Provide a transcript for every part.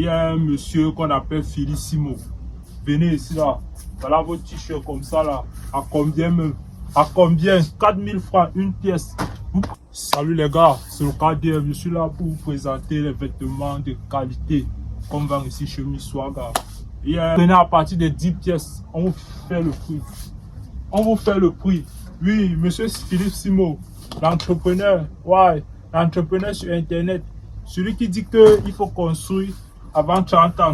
Il y a un monsieur qu'on appelle Felicissimo. Venez ici là. Voilà vos t-shirts comme ça là. À combien même? À combien? 4000 francs une pièce. Salut les gars, c'est le KDF. Je suis là pour vous présenter les vêtements de qualité qu'on vend ici chez Miswaga. Prenez à partir de 10 pièces, on vous fait le prix. On vous fait le prix. Oui, monsieur Philippe Simo, l'entrepreneur, ouais, l'entrepreneur sur internet. Celui qui dit qu'il faut construire avant 30 ans.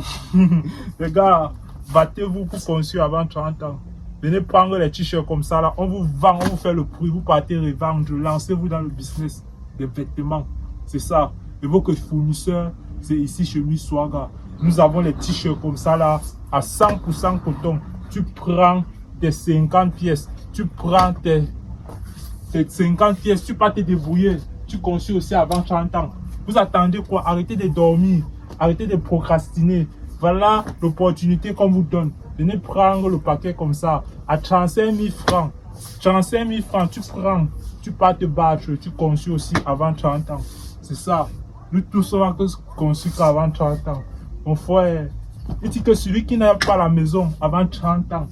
Les gars, battez-vous pour construire avant 30 ans. Venez prendre les t-shirts comme ça là, on vous vend, on vous fait le prix, vous partez revendre, lancez-vous dans le business des vêtements. C'est ça. Et votre fournisseur, c'est ici chez Miswaga. Nous avons les t-shirts comme ça là, à 100% coton. Tu prends tes 50 pièces, tu prends tes 50 pièces, tu peux te débrouiller. Tu construis aussi avant 30 ans. Vous attendez quoi? Arrêtez de dormir, arrêtez de procrastiner. Voilà l'opportunité qu'on vous donne. Venez prendre le paquet comme ça à 35 000 francs. 35 000 francs, tu prends, tu pars te battre, tu construis aussi avant 30 ans. C'est ça. Nous tous on va construire avant 30 ans. Mon frère, il dit que celui qui n'a pas la maison avant 30 ans,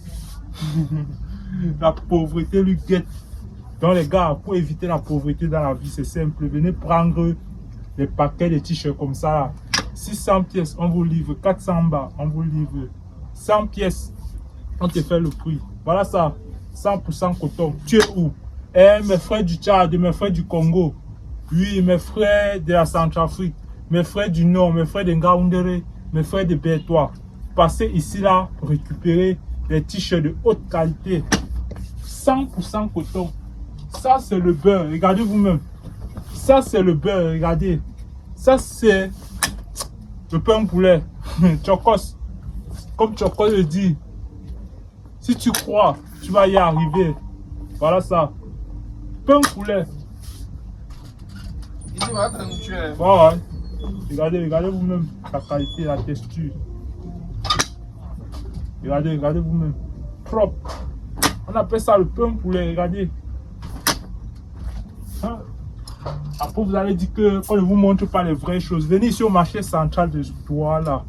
la pauvreté lui guette. Donc les gars, pour éviter la pauvreté dans la vie, c'est simple. Venez prendre les paquets de t-shirts comme ça là. 600 pièces, on vous livre. 400 bas, on vous livre. 100 pièces, on te fait le prix. Voilà ça, 100% coton. Tu es où? Eh, mes frères du Tchad, mes frères du Congo. Oui, mes frères de la Centrafrique. Mes frères du Nord, mes frères de Ngaoundéré, mes frères de Bertois. Passez ici là pour récupérer les t-shirts de haute qualité. 100% coton. Ça, c'est le beurre. Regardez vous-même. Ça, c'est le beurre. Regardez. Ça, c'est le pain poulet. Chocos. Comme Chocos le dit. Si tu crois, tu vas y arriver. Voilà ça. Pain poulet. Ouais. Regardez vous-même la qualité, la texture. Regardez vous-même. Propre. On appelle ça le pain poulet. Regardez. Hein? Après, vous allez dire qu'on ne vous montre pas les vraies choses. Venez ici au marché central de Douala.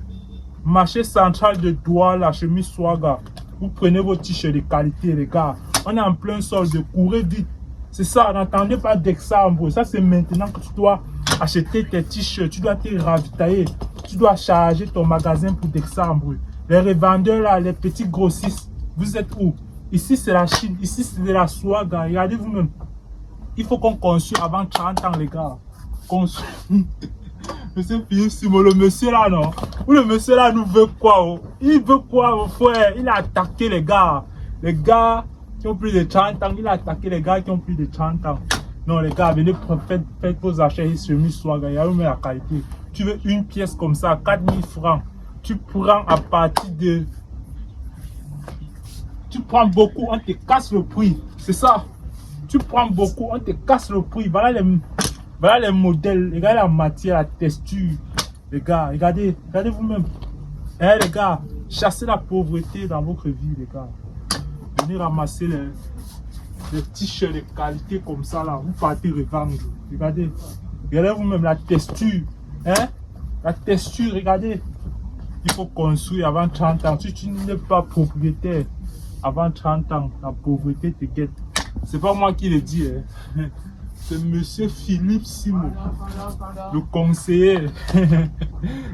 Marché central de Douala, chez Miswaga. Vous prenez vos t-shirts de qualité, les gars. On est en plein solde, courez vite. C'est ça, n'attendez pas d'exemple. Ça, c'est maintenant que tu dois acheter tes t-shirts. Tu dois te ravitailler. Tu dois charger ton magasin pour décembre. Les revendeurs, là, les petits grossistes, vous êtes où? Ici, c'est la Chine. Ici, c'est de la Swaga. Regardez vous-même. Il faut qu'on construise avant 30 ans, les gars. Monsieur Philippe Simo, le monsieur là, non? Ou le monsieur là nous veut quoi? Oh? Il veut quoi, mon frère? Il a attaqué les gars. Les gars qui ont plus de 30 ans. Il a attaqué les gars qui ont plus de 30 ans. Non, les gars, venez, faites vos achats ici sur Miswaga. Il y a même la qualité. Tu veux une pièce comme ça, 4000 francs. Tu prends à partir de... Tu prends beaucoup, on te casse le prix. C'est ça. Tu prends beaucoup, on te casse le prix. Voilà les modèles, regardez la matière, la texture. Les gars, regardez vous-même. Eh les gars, chassez la pauvreté dans votre vie, les gars. Venez ramasser les t-shirts de qualité comme ça là. Vous partez revendre. Regardez vous-même la texture. Hein? La texture, regardez. Il faut construire avant 30 ans. Si tu n'es pas propriétaire avant 30 ans, la pauvreté te guette. C'est pas moi qui le dis, hein. C'est monsieur Philippe Simo, le conseiller,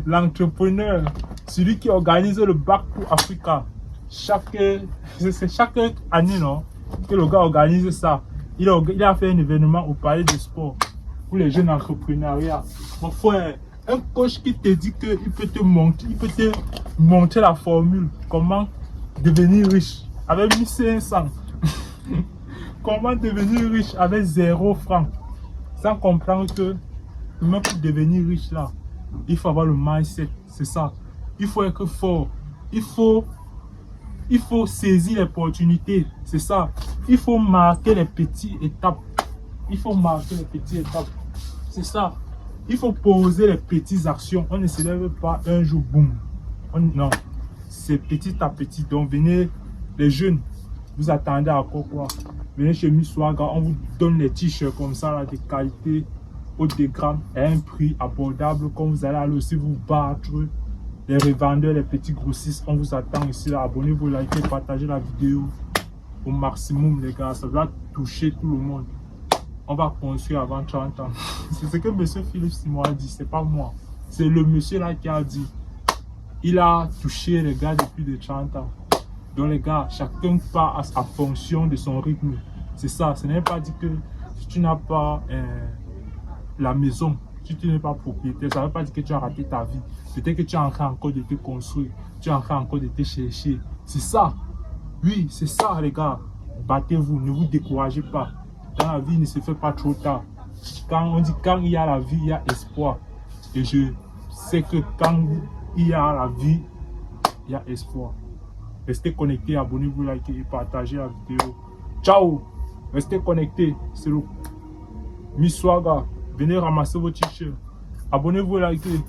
l'entrepreneur, celui qui organise le Back to Africa. C'est chaque année, non, que le gars organise ça. Il a fait un événement au palais de sport pour les jeunes entrepreneuriats. Mon frère, un coach qui te dit qu'il peut te montrer la formule, comment devenir riche avec 1500. Comment devenir riche avec 0 francs, sans comprendre que même pour devenir riche là, il faut avoir le mindset, c'est ça. Il faut être fort, il faut saisir l'opportunité, c'est ça. Il faut marquer les petites étapes, c'est ça. Il faut poser les petites actions. On ne se lève pas un jour, boum. Non, c'est petit à petit. Donc venez, les jeunes, vous attendez à quoi? Venez chez Miswaga, on vous donne les t-shirts comme ça, là, de qualité, haut de gamme, à un prix abordable, comme vous allez aussi vous battre les revendeurs, les petits grossistes, on vous attend ici là. Abonnez-vous, likez, partagez la vidéo au maximum les gars, ça va toucher tout le monde. On va construire avant 30 ans. C'est ce que monsieur Philippe Simon a dit, c'est pas moi. C'est le monsieur là qui a dit. Il a touché les gars depuis de 30 ans. Donc les gars, chacun part à sa fonction de son rythme. C'est ça, ce n'est pas dit que si tu n'as pas la maison, si tu n'es pas propriétaire, ça ne veut pas dire que tu as raté ta vie. Peut-être que tu es en train encore de te construire, tu es en train encore de te chercher. C'est ça. Oui, c'est ça les gars. Battez-vous, ne vous découragez pas. Dans la vie, ne se fait pas trop tard. Quand on dit quand il y a la vie, il y a espoir. Et je sais que quand il y a la vie, il y a espoir. Restez connectés, abonnez-vous, likez et partagez la vidéo. Ciao! Restez connectés. C'est le Miss Swaga. Venez ramasser vos t-shirts. Abonnez-vous, likez.